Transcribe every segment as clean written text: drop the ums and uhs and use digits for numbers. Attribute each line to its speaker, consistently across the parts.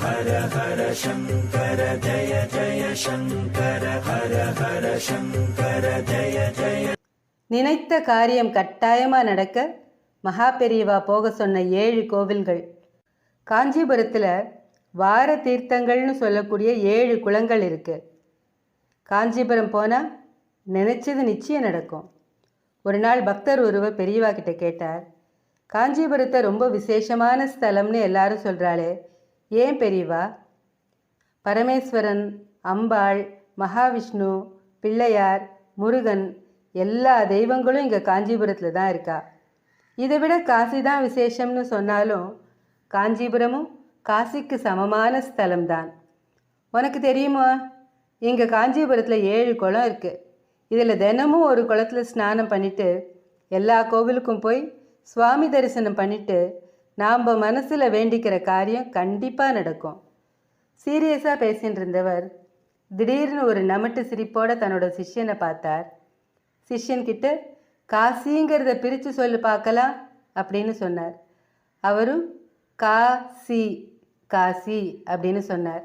Speaker 1: ஹர ஹர சங்கர ஜய ஜய சங்கர ஹர ஹர சங்கர ஜய ஜய.
Speaker 2: நினைத்த காரியம் கட்டாயமா நடக்க மகா பெரியவா போக சொன்ன 7 கோவில்கள். காஞ்சிபுரத்தில் வார தீர்த்தங்கள்னு சொல்லக்கூடிய 7 குளங்கள் இருக்குது. காஞ்சிபுரம் போனால் நினச்சது நிச்சயம் நடக்கும். ஒரு நாள் பக்தர் ஒருவர் பெரியவா கிட்ட கேட்டார், காஞ்சிபுரத்தை ரொம்ப விசேஷமான ஸ்தலம்னு எல்லாரும் சொல்கிறாளே, ஏன் பெரியவா? பரமேஸ்வரன், அம்பாள், மகாவிஷ்ணு, பிள்ளையார், முருகன் எல்லா தெய்வங்களும் இங்கே காஞ்சிபுரத்தில் தான் இருக்கா. இதை விட காசி தான் விசேஷம்னு சொன்னாலும் காஞ்சிபுரமும் காசிக்கு சமமான ஸ்தலம்தான். உனக்கு தெரியுமா, இங்கே காஞ்சிபுரத்தில் 7 குளம் இருக்குது. இதில் தினமும் ஒரு குளத்தில் ஸ்நானம் பண்ணிவிட்டு எல்லா கோவிலுக்கும் போய் சுவாமி தரிசனம் பண்ணிவிட்டு நாம் மனசில் வேண்டிக்கிற காரியம் கண்டிப்பாக நடக்கும். சீரியஸாக பேசின்னு இருந்தவர் திடீர்னு ஒரு நமட்டு சிரிப்போடு தன்னோட சிஷ்யனை பார்த்தார். சிஷ்யன்கிட்ட காசிங்கிறத பிரித்து சொல்லு பார்க்கலாம் அப்படின்னு சொன்னார். அவரும் காசி காசி அப்படின்னு சொன்னார்.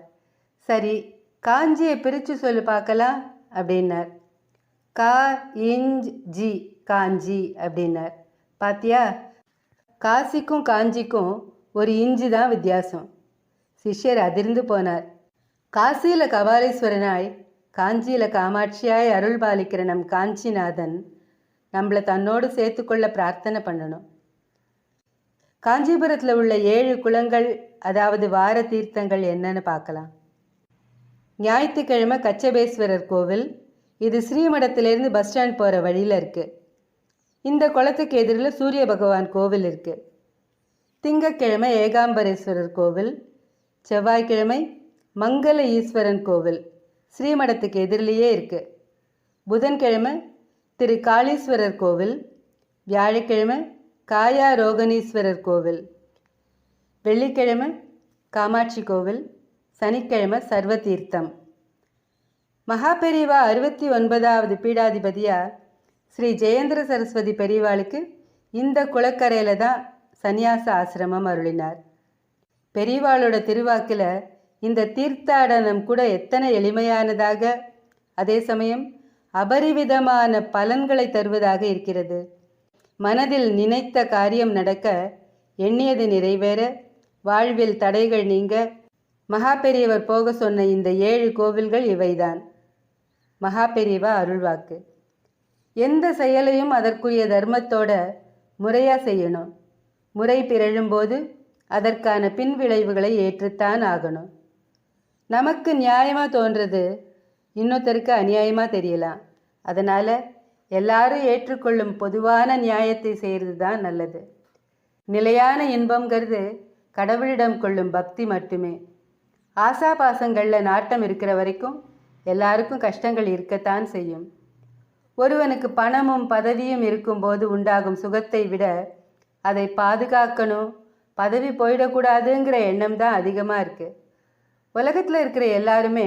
Speaker 2: சரி, காஞ்சியை பிரித்து சொல்லு பார்க்கலாம் அப்படின்னார். கா இஞ்ச் ஜி காஞ்சி அப்படின்னார். பாத்தியா, காசிக்கும் காஞ்சிக்கும் ஒரு இஞ்சி தான் வித்தியாசம். சிஷ்யர் அதிர்ந்து போனார். காசியில் கபாலீஸ்வரனாய் காஞ்சியில் காமாட்சியாய் அருள் பாலிக்கிற நம் காஞ்சிநாதன் நம்மளை தன்னோடு சேர்த்துக்கொள்ள பிரார்த்தனை பண்ணணும். காஞ்சிபுரத்தில் உள்ள 7 குளங்கள், அதாவது வார தீர்த்தங்கள் என்னன்னு பார்க்கலாம். ஞாயிற்றுக்கிழமை கச்சபேஸ்வரர் கோவில். இது ஸ்ரீமடத்திலேருந்து பஸ் ஸ்டாண்ட் போகிற வழியில் இருக்குது. இந்த குளத்துக்கு எதிரில் சூரிய பகவான் கோவில் இருக்குது. திங்கட்கிழமை ஏகாம்பரேஸ்வரர் கோவில், செவ்வாய்க்கிழமை மங்கள ஈஸ்வரன் கோவில் ஸ்ரீமடத்துக்கு எதிரிலேயே இருக்குது. புதன்கிழமை திரு காளீஸ்வரர் கோவில், வியாழக்கிழமை காயா ரோகணீஸ்வரர் கோவில், வெள்ளிக்கிழமை காமாட்சி கோவில், சனிக்கிழமை சர்வதீர்த்தம். மகாபெரிவா 69வது பீடாதிபதியாக ஸ்ரீ ஜெயேந்திர சரஸ்வதி பெரியவாளுக்கு இந்த குளக்கரையில் தான் சந்நியாச ஆசிரமம் அருளினார். பெரியவாளோட திருவாக்கில் இந்த தீர்த்தாடனம் கூட எத்தனை எளிமையானதாக, அதே சமயம் அபரிவிதமான பலன்களை தருவதாக இருக்கிறது. மனதில் நினைத்த காரியம் நடக்க, எண்ணியது நிறைவேற, வாழ்வில் தடைகள் நீங்க மகாபெரியவர் போக சொன்ன இந்த 7 கோவில்கள் இவைதான். மகாபெரியவா அருள்வாக்கு. எந்த செயலையும் அதற்குரிய தர்மத்தோட முறையாக செய்யணும். முறை பிறழும்போது அதற்கான பின்விளைவுகளை ஏற்றுத்தான் ஆகணும். நமக்கு நியாயமாக தோன்றது இன்னொருத்தருக்கு அநியாயமாக தெரியலாம். அதனால் எல்லாரும் ஏற்றுக்கொள்ளும் பொதுவான நியாயத்தை செய்கிறது தான் நல்லது. நிலையான இன்பங்கிறது கடவுளிடம் கொள்ளும் பக்தி மட்டுமே. ஆசாபாசங்களில் நாட்டம் இருக்கிற வரைக்கும் எல்லாருக்கும் கஷ்டங்கள் இருக்கத்தான் செய்யும். ஒருவனுக்கு பணமும் பதவியும் இருக்கும்போது உண்டாகும் சுகத்தை விட அதை பாதுகாக்கணும், பதவி போயிடக்கூடாதுங்கிற எண்ணம் தான் அதிகமாக இருக்குது. உலகத்தில் இருக்கிற எல்லாருமே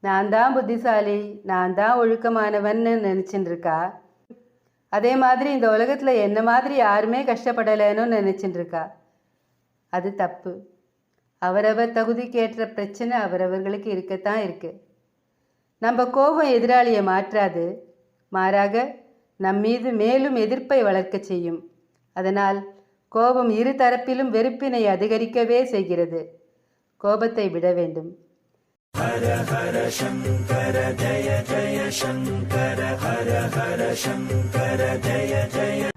Speaker 2: நான் தான் புத்திசாலி, நான் தான் ஒழுக்கமானவன்னு நினச்சின்னு இருக்கா. அதே மாதிரி இந்த உலகத்தில் என்ன மாதிரி யாருமே கஷ்டப்படலைன்னு நினச்சின்னு இருக்கா. அது தப்பு. அவரவர் தகுதிக்கேற்ற பிரச்சனை அவரவர்களுக்கு இருக்கத்தான் இருக்குது. நம்ம கோபம் எதிராளியை மாற்றாது, மாறாக நம்மீது மேலும் எதிர்ப்பை வளர்க்க செய்யும். அதனால் கோபம் இரு தரப்பிலும் வெறுப்பினை அதிகரிக்கவே செய்கிறது. கோபத்தை விட வேண்டும்.
Speaker 1: ஹர ஹர சங்கர ஜய ஜய சங்கர ஹர ஹர சங்கர ஜய ஜய